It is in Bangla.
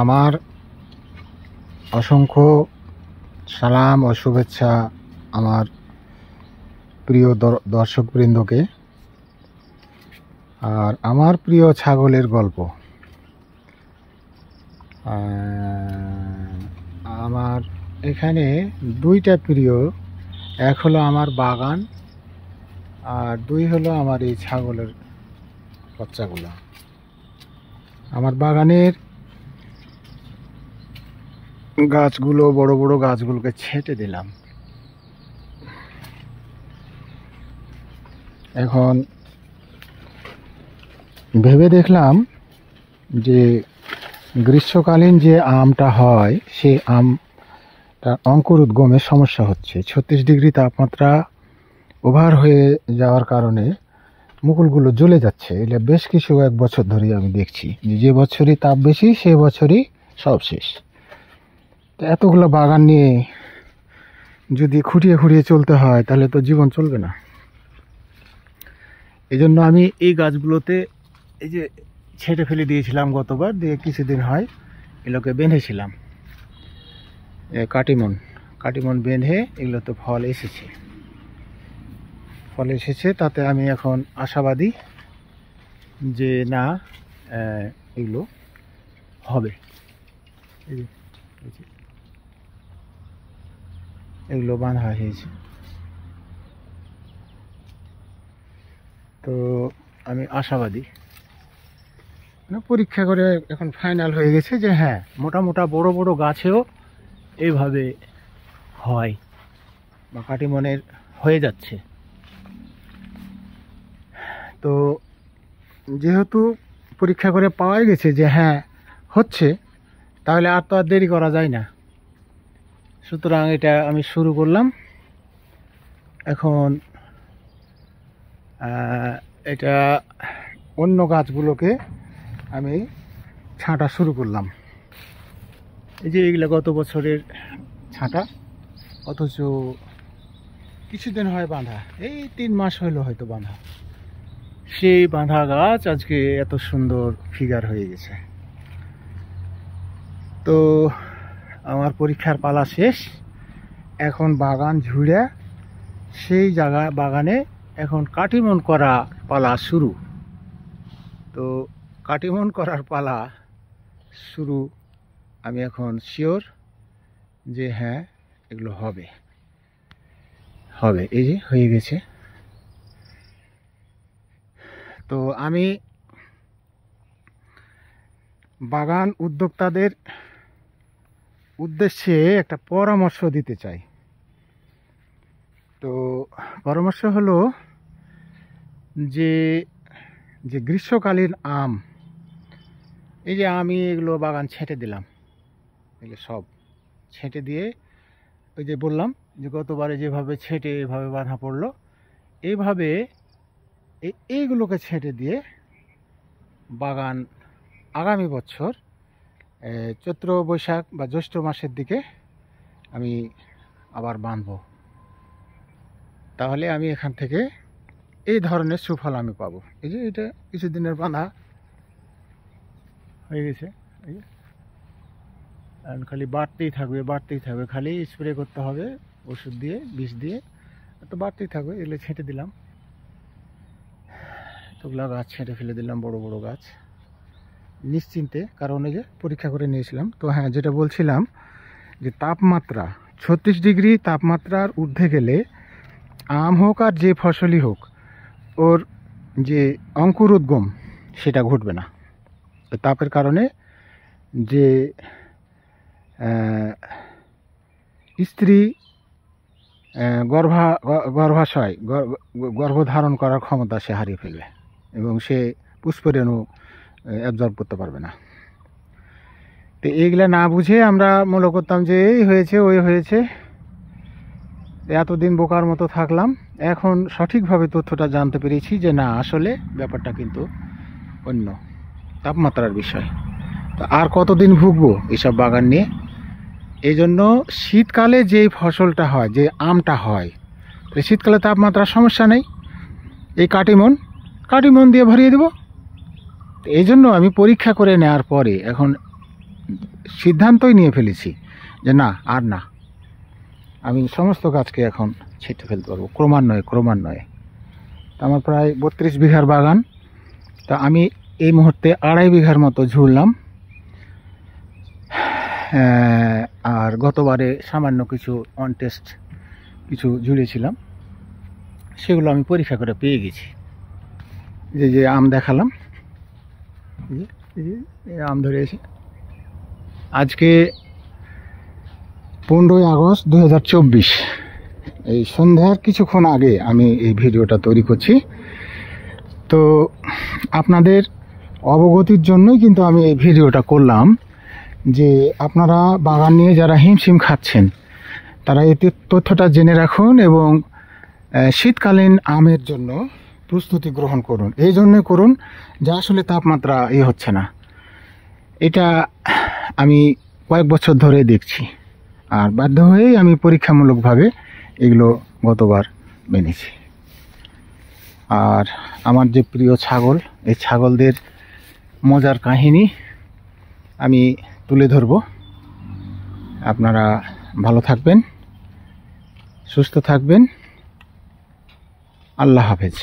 আমার অসংখ্য সালাম ও শুভেচ্ছা আমার প্রিয় দর্শকবৃন্দকে। আর আমার প্রিয় ছাগলের গল্প। আমার এখানে দুইটা প্রিয়, এক হলো আমার বাগান আর দুই হলো আমার এই ছাগলের বাচ্চাগুলো। আমার বাগানের গাছগুলো, বড় বড় গাছগুলোকে ছেঁটে দিলাম। এখন ভেবে দেখলাম যে গ্রীষ্মকালীন যে আমটা হয় সেই আমটা অঙ্কুর উদ্গমের সমস্যা হচ্ছে। 36 ডিগ্রি তাপমাত্রা ওভার হয়ে যাওয়ার কারণে মুকুলগুলো জ্বলে যাচ্ছে। এটা বেশ কিছু এক বছর ধরে আমি দেখছি যে বছরই তাপ বেশি সে বছরই সব শেষ। তো এতগুলো বাগান নিয়ে যদি খুঁটিয়ে খুঁটিয়ে চলতে হয় তাহলে তো জীবন চলবে না। এই জন্য আমি এই গাছগুলোতে এই যে ছেঁটে ফেলে দিয়েছিলাম গতবার, দিয়ে কিছুদিন হয় এগুলোকে বেঁধেছিলাম। কাটিমন বেঁধে এগুলোতে ফল এসেছে। তাতে আমি এখন আশাবাদী যে না, এগুলো হবে। এগুলো বাঁধা হয়েছে, তো আমি আশাবাদী। পরীক্ষা করে এখন ফাইনাল হয়ে গেছে যে হ্যাঁ, মোটা বড় বড় গাছেও এইভাবে হয় বা কাটিমনের হয়ে যাচ্ছে। তো যেহেতু পরীক্ষা করে পাওয়া গেছে যে হ্যাঁ হচ্ছে, তাহলে আর তো আর দেরি করা যায় না। সুতরাং এটা আমি শুরু করলাম। এখন এটা অন্য গাছগুলোকে আমি ছাঁটা শুরু করলাম। এই যে এগুলো গত বছরের ছাঁটা, অথচ কিছুদিন হয় বাঁধা, এই 3 মাস হইলো হয়তো বাঁধা। সেই বাঁধা গাছ আজকে এত সুন্দর ফিগার হয়ে গেছে। তো আমার পরীক্ষার পালা শেষ, এখন বাগান ঝুড়ে সেই বাগানে এখন কাটিমন করা পালা শুরু। তো কাটিমন করার পালা শুরু, আমি এখন শিওর যে হ্যাঁ এগুলো হবে। এই যে হয়ে গেছে। তো আমি বাগান উদ্যোক্তাদের উদ্দেশ্যে একটা পরামর্শ দিতে চাই। তো পরামর্শ হলো যে গ্রীষ্মকালীন আম, এই যে আমি এগুলো বাগান ছেঁটে দিলাম, এগুলো সব ছেঁটে দিয়ে ওই যে বললাম যে গতবারে যেভাবে ছেঁটে এভাবে বাঁধা পড়লো, এইভাবে এইগুলোকে ছেঁটে দিয়ে বাগান আগামী বছর চৈত্র বৈশাখ বা জ্যৈষ্ঠ মাসের দিকে আমি আবার বাঁধব। তাহলে আমি এখান থেকে এই ধরনের সুফল আমি পাবো। এই যে এটা কিছুদিনের বাঁধা হয়ে গেছে, খালি বাড়তেই থাকবে, খালি স্প্রে করতে হবে ওষুধ দিয়ে, বিষ দিয়ে, তো বাড়তেই থাকবে। এগুলো ছেঁটে দিলাম, তোগুলা গাছ ছেঁটে ফেলে দিলাম, বড় বড় গাছ, নিশ্চিন্তে। কারণ এই যে পরীক্ষা করে নিয়েছিলাম। তো হ্যাঁ, যেটা বলছিলাম যে তাপমাত্রা 36 ডিগ্রি তাপমাত্রার ঊর্ধ্বে গেলে আম হোক আর যে ফসলই হোক, ওর যে অঙ্কুর উদ্গম সেটা ঘটবে না। তাপের কারণে যে স্ত্রী গর্ভধারণ করার ক্ষমতা সে হারিয়ে ফেলবে এবং সে পুষ্পরেণু অ্যাবজর্ব করতে পারবে না। তো এইগুলা না বুঝে আমরা মনে করতাম যে এই হয়েছে ওই হয়েছে, এতদিন বোকার মতো থাকলাম। এখন সঠিকভাবে তথ্যটা জানতে পেরেছি যে না, আসলে ব্যাপারটা কিন্তু অন্য, তাপমাত্রার বিষয়। তো আর কতদিন ভুগবো এইসব বাগান নিয়ে? এই জন্য শীতকালে যেই ফসলটা হয়, যে আমটা হয়, শীতকালে তাপমাত্রার সমস্যা নেই, এই কাটিমন দিয়ে ভরিয়ে দেব। এই জন্য আমি পরীক্ষা করে নেওয়ার পরে এখন সিদ্ধান্তই নিয়ে ফেলেছি যে না, আর না, আমি সমস্ত গাছকে এখন ছেঁটে ফেলতে পারবো ক্রমান্বয়ে। তা আমার প্রায় 32 বিঘার বাগান। তা আমি এই মুহূর্তে 2.5 বিঘার মতো ঝুড়লাম। আর গতবারে সামান্য কিছু অনটেস্ট কিছু ঝুড়িয়েছিলাম, সেগুলো আমি পরীক্ষা করে পেয়ে গেছি। যে আম দেখালাম, এই আম ধরেছে। আজকে 15ই আগস্ট 2024, এই সন্ধ্যার কিছুক্ষণ আগে আমি এই ভিডিওটা তৈরি করছি। তো আপনাদের অবগতির জন্যই কিন্তু আমি এই ভিডিওটা করলাম, যে আপনারা বাগান নিয়ে যারা হিমশিম খাচ্ছেন তারা এই তথ্যটা জেনে রাখুন এবং শীতকালীন আমের জন্য প্রস্তুতি গ্রহণ করুন। এই জন্য করুন যে আসলে তাপমাত্রা হচ্ছে না। এটা আমি কয়েক বছর ধরে দেখছি, আর বাধ্য হয়েই আমি পরীক্ষামূলকভাবে এগুলো গতবার মেনেছি। আর আমার যে প্রিয় ছাগল, এই ছাগলদের মজার কাহিনী আমি তুলে ধরব। আপনারা ভালো থাকবেন, সুস্থ থাকবেন। আল্লাহ হাফেজ।